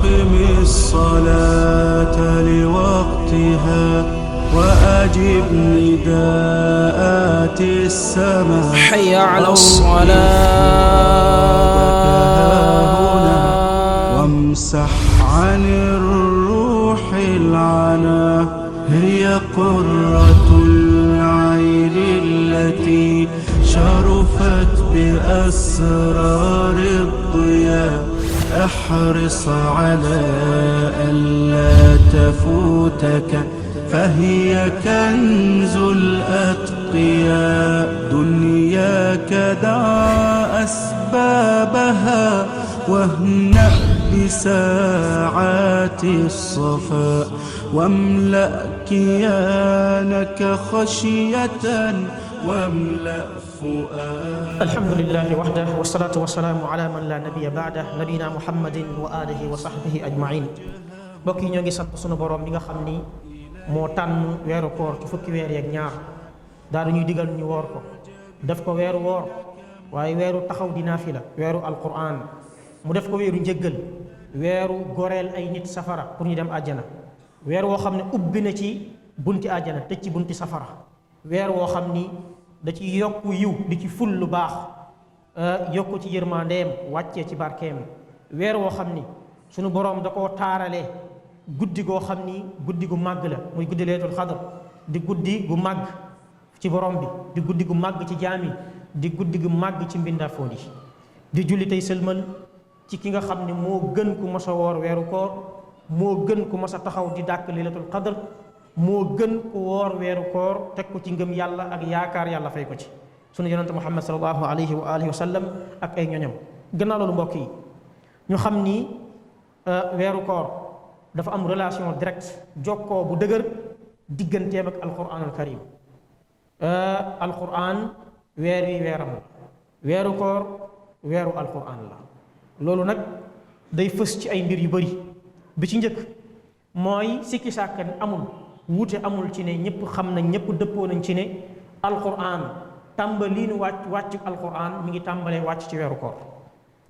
أقم الصلاة لوقتها وأجب نداءات السماء حي على الصلاة وامسح عن الروح العنا هي قرة العين التي شرفت بأسرار الضياء احرص على ألا تفوتك فهي كنز الأتقياء دنياك دع أسبابها واهنأ بساعات الصفاء واملأ كيانك خشية واملأ فؤاد. الحمد لله وحده والصلاة والسلام على من لا نبي بعده نبينا محمد وآله وصحبه أجمعين. mbokk yi ñoo ngi sant sunu borom mi nga xam ni moo tànn weeru koor ci fukki weer yeeg ñaar daal ñuy digal ñu woor ko def ko weeru woor waaye weeru taxaw di naafila weeru alquran mu def ko weeru njëggal weeru goreel ay nit safara pour ñu dem àjjana weer woo xam ne ubbi na ci bunti àjjana tëj ci bunti safara weer woo xam ni da ci yokku yiw di ci ful lu baax yokku ci yërmandeem wàccee ci barkeem weer woo xam ni sunu boroom da koo taaralee guddi goo xam ni guddi gu màgg la muy guddi leetul xadar di guddi gu màgg ci borom bi di guddi gu màgg ci jaami di guddi gu màgg ci mbindaafoon yi di julli tey sëlmal ci ki nga xam ne moo gën ku mos a woor weeru koor moo gën ku mos a taxaw di dàkk leetul xadar moo gën ku woor weeru koor teg ko ci ngëm yàlla ak yaakaar yàlla fay ko ci sunu yonente muhammad sallallahu alayhi wa alihi wa sallam ak ay ñoñam gannaaw loolu mbokk yi ñu xam ni weeru koor dafa am relation directe jokkoo bu dëgër digganteem ak alquran al karim alquran weer wi weeram la weeru koor weeru alquran la loolu nag day fës ci ay mbir yu bari bi ci njëkk mooy sikki sàkkan amul wuute amul ci ne ñëpp xam nañ ñëpp dëppoo nañ ci ne alquran tàmbali nu wàcc alquran mi ngi tàmbalee wàcc ci weeru koor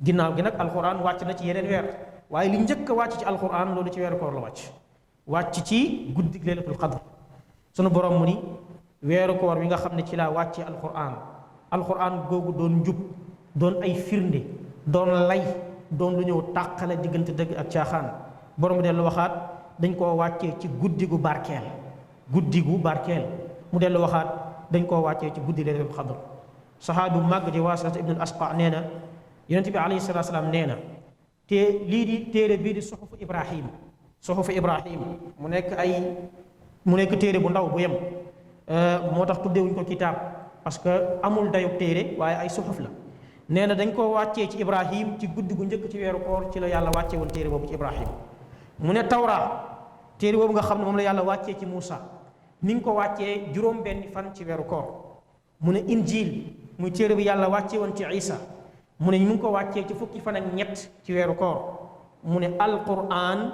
ginnaaw gi nag alquran wàcc na ci yeneen weer waaye li njëkk a wàcc ci alquran loolu ci weeru koor la wàcc ci guddig leelatul qadr sunu borom mu ni weeru koor wi nga xam ne ci laa wàcce alquran googu doon njub doon ay firnde doon lay doon lu ñëw tàqale diggante dëgg ak caaxaan borom bi dellu waxaat dañ koo wàccee ci guddi gu barkeel mu dellu waxaat dañ koo wàccee ci guddi leelatul qadr saxaabi bu màgg di Waasila ibnul Asqa nee na yonent bi alayhi salaatu salaam nee na te lii di téere bii di suxufu ibrahim mu nekk téere bu ndaw bu yem moo tax tuddewuñ ko kitaab parce que amul dayog téere waaye ay suxuf la nee na dañ koo wàccee ci ibrahim ci guddi gu njëkk ci weeru koor ci la yàlla wàccee woon téere boobu ci ibrahim mu ne tawra téere boobu nga xam ne moom la yàlla wàccee ci Muusa ni nga ko wàccee juróom benni fan ci weeru koor mu ne injil muy téere bi yàlla wàccee woon ci Isa mu ne ñu ngi ko wàccee ci fukki fan ak ñett ci weeru koor mu ne alquran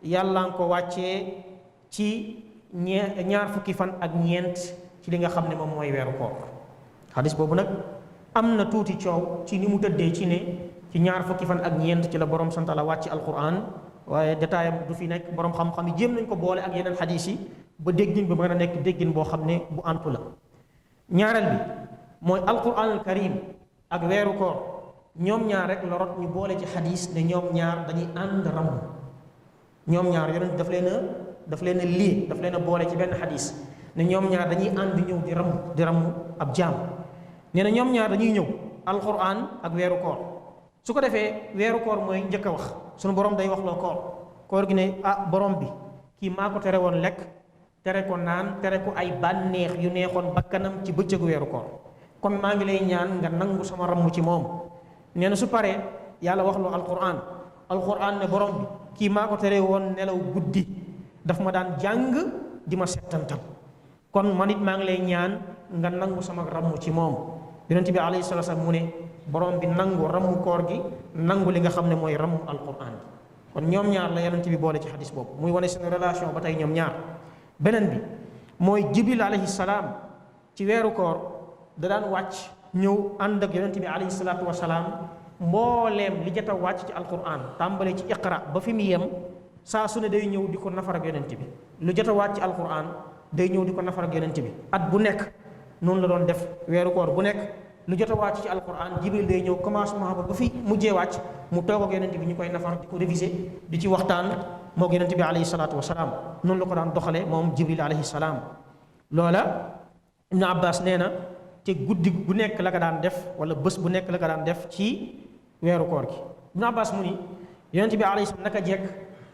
yàlla nga ko wàccee ci ñaar fukki fan ak ñeent ci li nga xam ne moom mooy weeru koor xadis boobu nag am na tuuti coow ci ni mu tëddee ci ne ci ñaar fukki fan ak ñeent ci la borom sant la wàcc alquran waaye détaillam du fi nekk borom xam-xam yi jéem nañ ko boole ak yeneen xadis yi ba déggin bi mën a nekk déggin boo xam ne bu antu la ñaareel bi mooy alquran al karim ak weeru koor ñoom ñaar rek la rot ñu boole ci xadis ne ñoom ñaar dañuy ànd ramm ñoom ñaar yonent daf leen a lii daf leen a boole ci benn xadis ne ñoom ñaar dañuy ànd ñëw di ramm ab jaam nee na ñoom ñaar dañuy ñëw alquran ak weeru koor su ko defee weeru koor mooy njëkk a wax sunu borom day wax loo koor gi ne borom bi kii maa ko tere woon lekk tere ko naan tere ko ay bànneex yu neexoon bakkanam ci bëccëgu weeru koor comme maa ngi lay ñaan nga nangu sama ramm ci moom nee na su paree yàlla wax loo alquran ne borom bi kii maa ko tere woon nelaw guddi daf ma daan jàng di ma settantal kon man it maa ngi lay ñaan nga nangu sama ramm ci moom yonent bi alayhi salaatu salaam mu ne borom bi nangu ramm koor gi nangu li nga xam ne mooy ramm alquran kon ñoom ñaar la yonent bi boole ci xadis boobu muy wane seen relation ba tey ñoom ñaar beneen bi mooy jibril alayhi salaam ci weeru koor da daan wàcc ñëw ànd ak yonent bi alayhi salaatu wasalaam mbooleem li jot a wàcc ci alquran tàmbale ci iqra ba fi mu yem saa su ne day ñëw di ko nafar ak yonent bi. lu jot a wàcc ci alquran day ñëw di ko nafar ak yonent bi. at bu nekk noonu la doon def weeru koor bu nekk lu jot a wàcc ci alquran jibril day ñëw commencement ba fi mujjee wàcc mu toog ak yonent bi ñu koy nafar di ko réviser di ci waxtaan moog yonent bi alayhi salaatu wasalaam. noonu la ko daan doxale moom jibril alayhi salaam. loola ibnu abbas nee na te guddi bu nekk la ko daan def wala bés bu nekk la ko daan def ci weeru koor gi. ibnu abbas mu ni yonent bi alayhi salaam naka jekk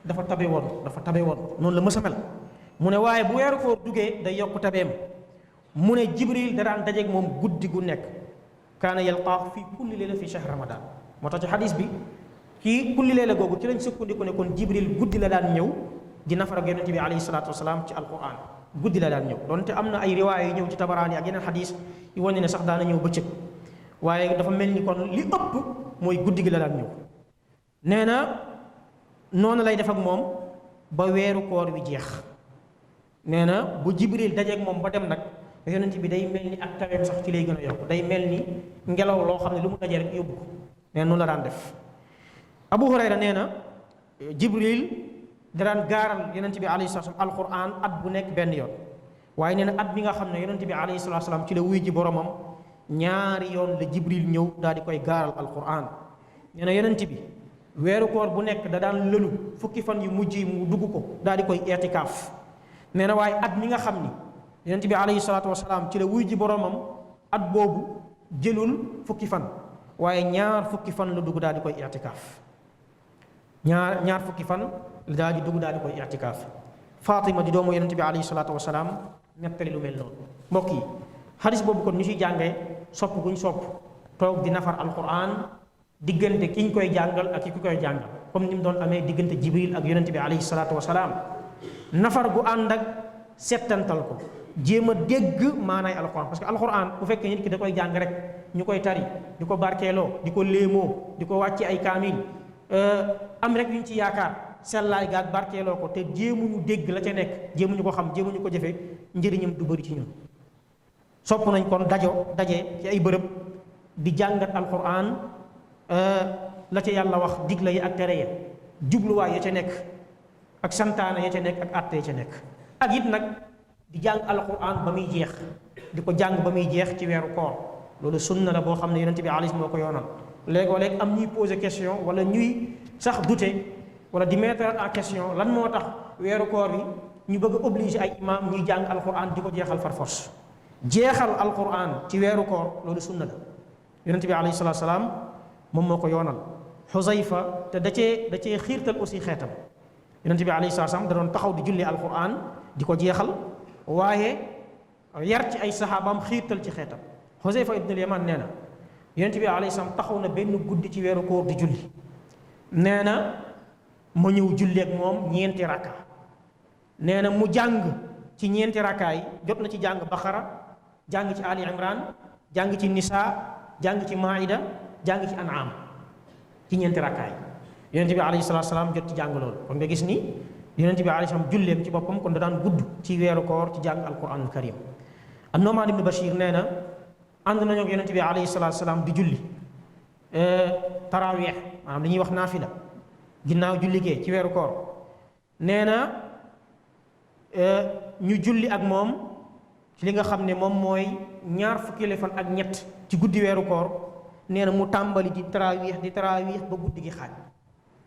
dafa tabe woon noonu la mës a mel. mu ne waaye bu weeru koor duggee day yokk tabeem. mu ne jibril da daan dajeeg moom guddi gu nekk kaana yalqaahu fi kulli layla fi shahr ramadan. moo tax ci xadis bi kii kulli layla googu ci lañ sukkandiku ne kon jibril guddi la daan ñëw di nafar ak yonent bi alayhi salaatu wasalaam ci alquran guddi la daan ñëw. donte am na ay riwaaya yu ñëw ci tabaraani ak yeneen xadis yu wane ne sax daana ñëw bëccëg waaye dafa mel ni kon li ëpp mooy guddi gi la daan ñëw. nee na noonu lay def ak moom ba weeru koor wi jeex. nee na bu jibril dajeeg moom ba dem nag yonent bi day mel ni ak taweem sax ci lay gën a yokk day mel ni ngelaw loo xam ne lu mu dajee rek yóbbu ko. nee na noonu la daan def. Abu Hurayra nee na jibril da daan gaaral yonent bi alayhi salaam alquran at bu nekk benn yoon. waaye nee na at bi nga xam ne yonent bi alayhi salaam ci la wuy ji boromam ñaari yoon la jibril ñëw daal di koy gaaral alquran. nee na yonent bi weeru koor bu nekk da daan lëlu fukki fan yu mujj yi mu dugg ko daal di koy itikaaf. nee na waaye at mi nga xam ni yonent bi alayhi salaatu wasalaam ci la wuy ji boromam at boobu jëlul fukki fan waaye ñaar fukki fan la dugg daal di koy itikaaf. ñaar fukki fan la daal di dugg daal di koy itikaaf. Fatima di doomu yonent bi alayhi salaatu wasalaam nettali lu mel noonu. mbokk yi xadis boobu kon ñu ciy jàngee sopp guñ sopp toog di nafar alquran diggante ki ñu koy jàngal ak ki ku koy jàngal comme ni mu doon amee diggante jibril ak yonent bi alayhi salaatu wasalaam. nafar gu ànd ak settantal ko jéem a dégg maanaay alquran parce que alquran bu fekkee nit ki da koy jàng rek ñu koy tari di ko barkeeloo di ko léemoo di ko wàcce ay kaamil am rek ñu ci yaakaar sellaay gaag barkeeloo ko te jéemuñu dégg la ca nekk jéemuñu ko xam jéemuñu ko jëfe njëriñam du bëri ci ñun. sopp nañ kon daje ci ay bërëb di jàngat alquran la ca yàlla wax digla yi ak tere ya jubluwaay ya ca nekk ak santaane ya ca nekk ak àtte ya ca nekk. ak it nag di jàng alquran ba muy jeex di ko jàng ba muy jeex ci weeru koor loolu sunna la boo xam ne yonent bi alayhi moo ko yoonal. léegoo-léeg am ñuy poser question wala ñuy sax douter wala di mettre en question lan moo tax weeru koor bi ñu bëgg a obliger ay imam ñuy jàng alquran di ko jeexal far force. jeexal alquran ci weeru koor loolu sunna la yonent bi alayhi salaatu salaam moom moo ko yoonal. Xuzayfa te da cee xiirtal aussi xeetam yonent bi alayhi salaatu salaam da doon taxaw di julli alquran di ko jeexal waaye yar ci ay saxaabaam xiirtal ci xeetam. Xuzayfa ibn al-Yaman nee na yonent bi alayhi salaam taxaw na benn guddi ci weeru koor di julli. nee na ma ñëw julli ak moom ñeenti rakka. nee na mu jàng ci ñeenti rakkaa yi jot na ci jàng Baqara jàng ci Ali Imran jàng ci Nisaa jàng ci Maida jàng ci An'am ci ñeenti rakkaa yi yonent bi alayhi salaatu salaam jot ci jàng loolu. kon nga gis ni yonent bi alayhi salaam julleem ci boppam kon da daan gudd ci weeru koor ci jàng alquran al karim. an-Nu'man ibn Bashir nee na ànd nañu ak yonent bi alayhi salaatu salaam di julli taraweex maanaam li ñuy wax naafila ginnaaw julli gee ci weeru koor. nee na ñu julli ak moom ci li nga xam ne moom mooy ñaar fukki fan ak ñett ci guddi weeru koor. nee na mu tàmbali di tarawiix ba guddi gi xaaj.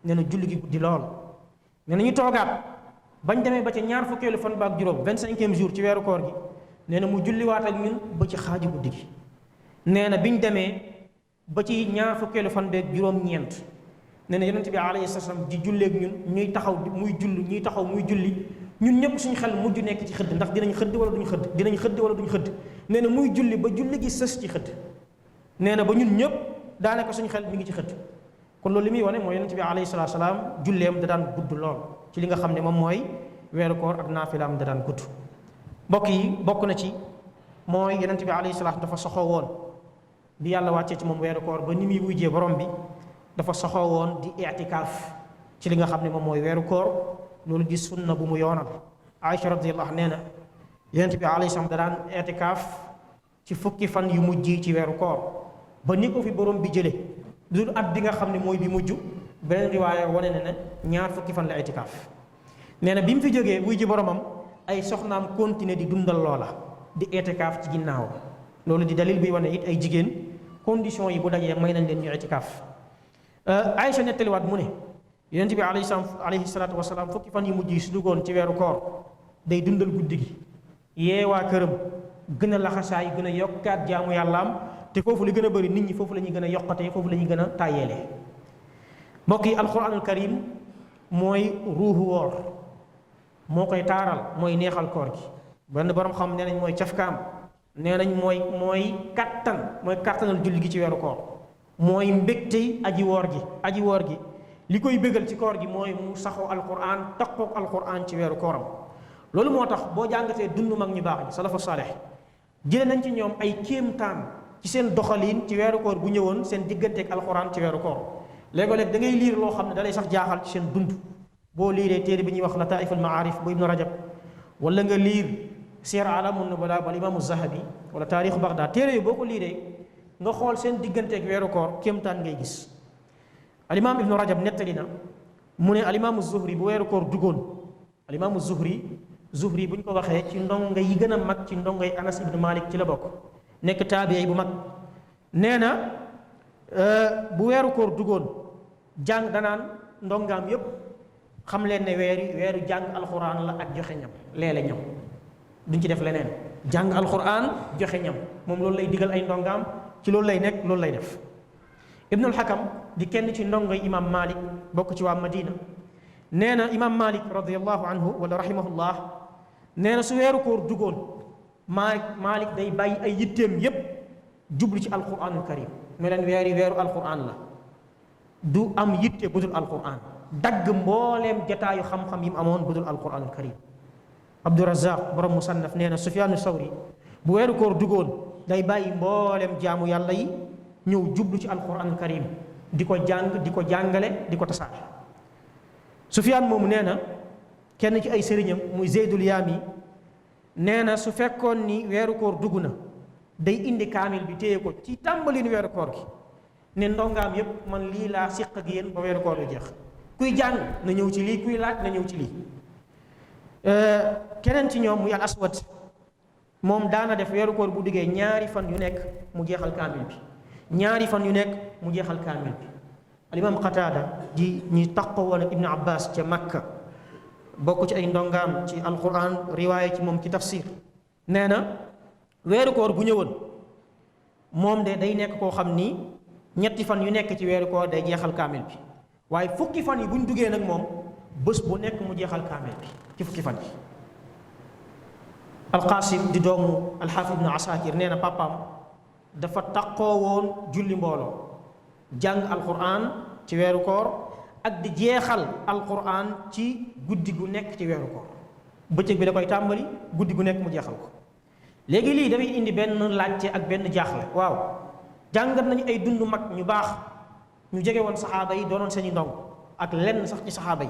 nee na julli gi guddi lool. nee na ñu toogaat bañ demee ba ca ñaar fukkeelu fan ba ak juróom 25e jour ci weeru koor gi. nee na mu julliwaat ak ñun ba ci xaaju guddi gi. nee na biñ demee ba ci ñaar fukkeelu fan beeg juróom-ñeent. nee na yonent bi alayhi salaam di julleeg ñun ñuy taxaw muy julli ñuy taxaw muy julli ñun ñëpp suñu xel mujj nekk ci xëdd ndax dinañ xëdd wala duñ xëdd dinañ xëdd wala duñ xëdd. nee na muy julli ba julli gi sës ci xëdd. nee na ba ñun ñëpp daanaka suñu xel mi ngi ci xëdd. kon loolu li muy wane mooy yonent bi alayhi salaatu salaam julleem da daan gudd lool ci li nga xam ne moom mooy weeru koor ak naafilaam da daan gudd. mbokk yi bokk na ci mooy yonent bi alayhi salaam dafa soxoo woon bi yàlla wàccee ci moom weeru koor ba ni muy wujjee borom bi dafa soxoo woon di i'tikaaf ci li nga xam ne moom mooy weeru koor. loolu di sunna bu mu yoonal. Aïcha radiyallahu anha nee na yonent bi alayhi salaam da daan i'tikaaf ci fukki fan yu mujj ci weeru koor ba ni ko fi borom bi jële lu dul at bi nga xam ne mooy bi mujj. beneen riwaaya wane na ne ñaar fukki fan la itikaaf nee na bi mu fi jógee wuy ji boromam ay soxnaam continuer di dundal loola di itikaaf ci ginnaaw loolu di dalil bi wane it ay jigéen condition yi bu dajee may nañ leen ñu itikaaf. Aïcha nettaliwaat mu ne yonent bi alayhi salaatu wasalaam fukki fan yu mujj yi su duggoon ci weeru koor day dundal guddi gi yeewaa këram gën a laxasaay gën a yokkaat jaamu yàllaam te foofu li gën a bëri nit ñi foofu la ñuy gën a yokkatee foofu la ñuy gën a tàyyeelee. mbokk yi alquranul karim mooy ruuxu woor moo koy taaral mooy neexal koor gi benn borom xam nee nañ mooy cafkaam nee nañ mooy kattanal julli gi ci weeru koor mooy mbégtey aji woor gi li koy bégal ci koor gi mooy mu saxoo alquran taqoog alquran ci weeru kooram. loolu moo tax boo jàngatee dund mag ñu baax ñi salafu saalih jële nañ ci ñoom ay kéemtaan ci seen doxaliin ci weeru koor bu ñëwoon seen digganteeg alquran ci weeru koor. léeg-léeg da ngay liir loo xam ne da lay sax jaaxal ci seen dund boo liiree téere bi ñuy wax lataa'if al-ma'arif bu ibnu rajab wala nga liir siyar a'lamun nubala wala imaamu zahabi wala taarixu baghdad téere yi boo ko liiree nga xool seen digganteeg weeru koor kéemtaan ngay gis. alimaam ibnu rajab nettali na mu ne alimaamu zuhri bu weeru koor duggoon alimaamu zuhri bu ñu ko waxee ci ndongo yi gën a mag ci ndongo yi anas ibnu malik ci la bokk nekk taabii bu mag nee na bu weeru koor duggoon jàng danaan ndongaam yépp xam leen ne weeru jàng alxuraan la ak joxe ñam leele ñam duñ ci def leneen jàng alxuraan joxe ñam moom loolu lay digal ay ndongaam ci loolu lay nekk loolu lay def. ibnul hakam di kenn ci ndongoy imam malik bokk ci waa madina nee na imam malik radiallahu anhu wala rahimahullah nee na su weeru koor duggoon malik day bàyyi ay yitteem yépp jublu ci alquranul karim meleen weeru alquran la du am yitte budul alquran dagg mbooleem jataayu xam-xam yi mu amoon budul alquranul karim. abdurazaq borom musannaf nee na sufyaanu sawri bu weeru koor duggoon day bàyyi mbooleem jaamu yàlla yi ñëw jublu ci alquranul karim di ko jàng di ko jàngale di ko tasaare. sufyaan moomu nee na kenn ci ay sëriñam muy zeydul yaami nee na su fekkoon ni weeru koor dugg na day indi kaamil bi téye ko ci tàmbalin weeru koor gi ne ndongaam yépp man lii laa siq ak yéen ba weeru koor gi jeex kuy jàng na ñëw ci lii kuy laaj na ñëw ci lii. keneen ci ñoom muy al aswad moom daana def weeru koor bu duggee ñaari fan yu nekk mu jeexal kaamil bi ñaari fan yu nekk mu jeexal kaamil bi. alimam qataada di ñi taqoo woon ak ibnu abbas ca makka bokk ci ay ndongaam ci alquran riwaaya ci moom ci tafsir nee na weeru koor bu ñëwoon moom de day nekk koo xam ni ñetti fan yu nekk ci weeru koor day jeexal kaamil bi waaye fukki fan yi bu ñu duggee nag moom bés bu nekk mu jeexal kaamil bi ci fukki fan yi. alqaasim di doomu alxaafid ibnu asakir nee na papaam dafa taqoo woon julli mbooloo jàng alquran ci weeru koor ak di jeexal alquran ci guddi gu nekk ci weeru koor bëccëg bi da koy tàmbali guddi gu nekk mu jeexal ko. léegi lii dafay indi benn laajte ak benn jaaxle waaw jàngat nañu ay dund mag ñu baax ñu jege woon saxaaba yi doonoon seeni ndong ak lenn sax ci saxaaba yi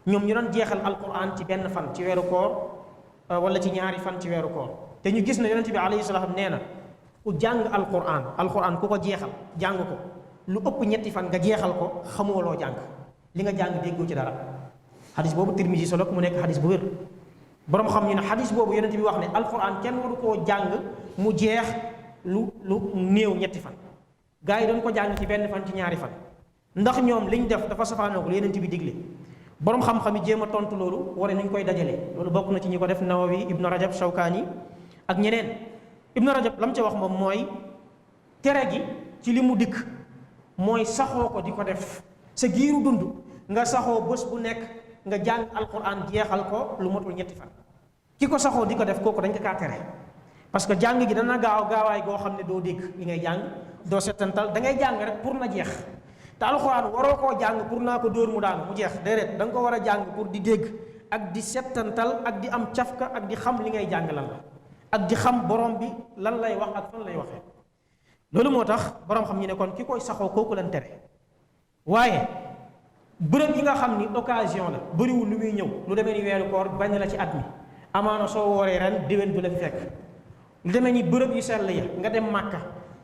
ñoom ñu doon jeexal alquran ci benn fan ci weeru koor wala ci ñaari fan ci weeru koor te ñu gis ne yonent bi alayhi salaam nee na ku jàng alquran ku ko jeexal jàng ko lu ëpp ñetti fan nga jeexal ko xamoo loo jàng li nga jàng déggoo ci dara. xadis boobu Tirmisi solo mu nekk xadis bu wér borom xam ñu ne xadis boobu yonent bi wax ne alquran kenn waru koo jàng mu jeex lu néew ñetti fan. gaa yi doon ko jàng ci benn fan ci ñaari fan ndax ñoom liñ def dafa safaanoog lu yonent bi digle borom xam-xam yi jéem a tontu loolu wala ni ñu koy dajalee loolu bokk na ci ñi ko def Nawawi Ibnu Rajab Shawkaani ak ñeneen. Ibnu Rajab lam ca wax moom mooy tere gi ci li mu dikk mooy saxoo ko di ko def sa giiru dund nga saxoo bés bu nekk nga jàng alquran jeexal ko lu motul ñetti fan ki ko saxoo di ko def kooku dañ ko kaa tere parce que jàng gi dana gaawaay goo xam ne doo dégg li ngay jàng doo settantal da ngay jàng rek pour na jeex te alquran waroo koo jàng pour naa ko dóor mu daanu mu jeex déedéet da nga ko war a jàng pour di dégg ak di settantal ak di am cafka ak di xam li ngay jàng lan la ak di xam borom bi lan lay wax ak fan lay waxee. loolu moo tax borom xam ñu ne kon ki koy saxoo kooku lan tere waaye bërëb yi nga xam ni occasion la bëriwul lu muy ñëw lu demee ni weeru koor bañ la ci at mi amaana soo wooree ren déwén du la fi fekk lu demee ni bërëb yu sell ya nga dem màkka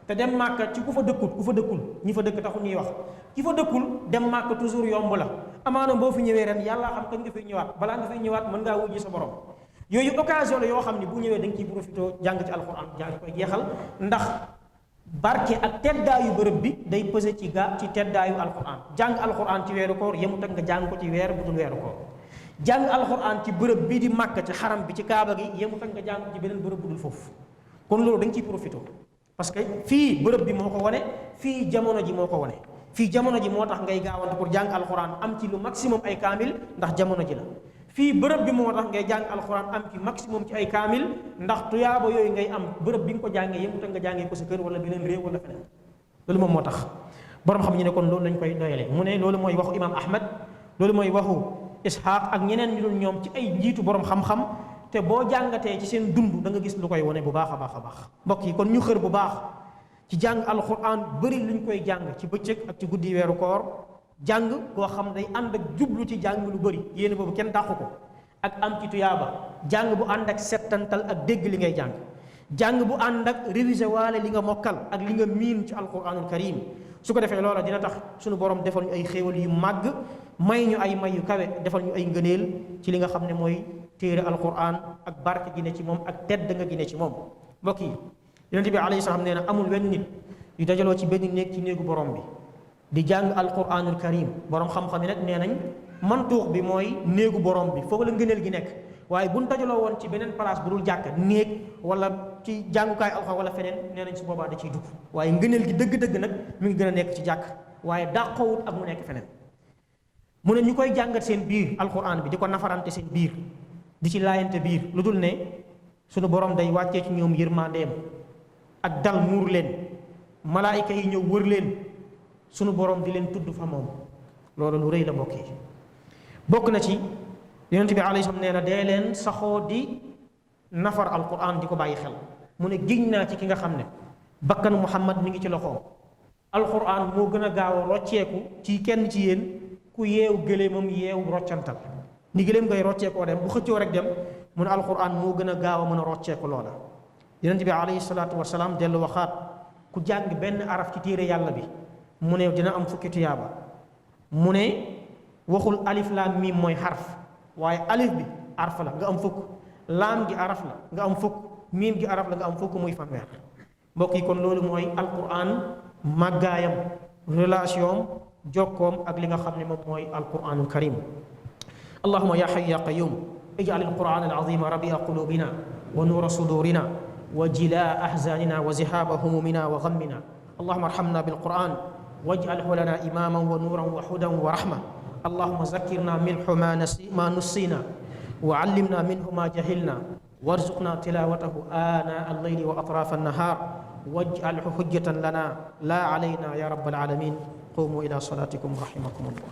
te dem màkka ci ku fa dëkkul ñi fa dëkk taxul ñuy wax ki fa dëkkul dem màkka toujours yomb la amaana boo fi ñëwee ren yàlla xam kañ nga fiy ñëwaat balaa nga fiy ñëwaat mën ngaa wujji sa borom yooyu occasion la yoo xam ne bu ñëwee da nga ciy profité jàng ci alquran jàng koy jeexal ndax barke ak teddaayu bërëb bi day pesé ci teddaayu alquran jàng alquran ci weeru koor yemut ak nga jàng ko ci weer bu dul weeru koor jàng alquran ci bërëb bii di màkk ci xaram bi ci kaaba gi yemut ak nga jàng ko ci beneen bërëb bu dul foofu kon loolu da nga ciy profité parce que fii bërëb bi moo ko wane fii jamono ji moo ko wane fii jamono ji moo tax ngay gaawante pour jàng alquran am ci lu maximum ay kaamil ndax jamono ji la fii bërëb bi moo tax ngay jàng alxuraan am ci maximum ci ay kaamil ndax tuyaaba yooyu ngay am bërëb bi nga ko jàngee yëpp nga jàngee ko sa kër wala beneen réew wala feneen loolu moom moo tax borom xam ñu ne kon loolu lañ koy doyalee mu ne loolu mooy waxu imam ahmad loolu mooy waxu ishaq ak ñeneen ñu dul ñoom ci ay njiitu borom xam-xam te boo jàngatee ci seen dund da nga gis lu koy wane bu baax a baax a baax mbokk yi kon ñu xër bu baax ci jàng alxuraan bëri luñ koy jàng ci bëccëg ak ci guddi weeru koor jàng koo xam day ànd ak jublu ci jàng lu bëri yéen boobu kenn dàqu ko ak am ci tuyaaba jàng bu ànd ak settantal ak dégg li ngay jàng bu ànd ak révisé waale li nga mokkal ak li nga miin ci alquranul karim su ko defee loola dina tax suñu borom defal ñu ay xéewal yu màgg may ñu ay may yu kawe defal ñu ay ngëneel ci li nga xam ne mooy téere alquran ak barke gi ne ci moom ak tedd nga gi ne ci moom mbokk yi yonent bi alayhi salaam nee na amul wenn nit yu dajaloo ci benn néeg ci néegu borom bi di jàng alquranul karim borom xam-xam yi nag nee nañ mantuux bi mooy néegu borom bi foofu la ngëneel gi nekk waaye buñ dajaloo woon ci beneen place bu dul jàkk néeg wala ci jàngukaay alxuraan wala feneen nee nañ su boobaa da ciy dugg waaye ngëneel gi dëgg-dëgg nag mi ngi gën a nekk ci jàkk waaye dàqowut ak mu nekk feneen mu ne ñu koy jàngat seen biir alquran bi di ko nafarante seen biir di ci laayante biir lu dul ne suñu borom day wàccee ci ñoom yërmandeem ak dal muur leen malaayika yi ñëw wër leen sunu borom di leen tudd fa moom loolu lu rëy la mbokk yi bokk na ci yonent bi alayhi salaam nee na dee leen saxoo di nafar alquran di ko bàyyi xel mu ne giñ naa ci ki nga xam ne bakkanu muhammad mi ngi ci loxoom alquran moo gën a gaaw a rocceeku ci kenn ci yéen ku yeew gëléemam yeew roccantal ni gëléem ngay rocceekoo dem bu xëccoo rek dem mu ne alquran moo gën a gaaw a mën a rocceeku loola yonent bi alayhi salaatu wasalaam dellu waxaat ku jàng benn araf ci téere yàlla bi mu ne dina am fukki tuyaaba mu ne waxul alif laam miim mooy xarf waaye alif bi arf la nga am fukk laam gi araf la nga am fukk miim gi araf la nga am fukk muy fanweer mbokk yi kon loolu mooy alquran màggaayam relation jokkoom ak li nga xam ne moom mooy alquranul karim allahuma ya hayyu ya qayyum ij'al alquran alazima rabia qulubina wa nuura sudurina wa jilaa ahzanina wa zihaba humumina wa ghammina allahuma arhamna bilquran واجعله لنا إماما ونورا وهدى ورحمة اللهم ذكرنا منه ما نسينا وعلمنا منه ما جهلنا وارزقنا تلاوته آناء الليل وأطراف النهار واجعله حجة لنا لا علينا يا رب العالمين قوموا إلى صلاتكم رحمكم الله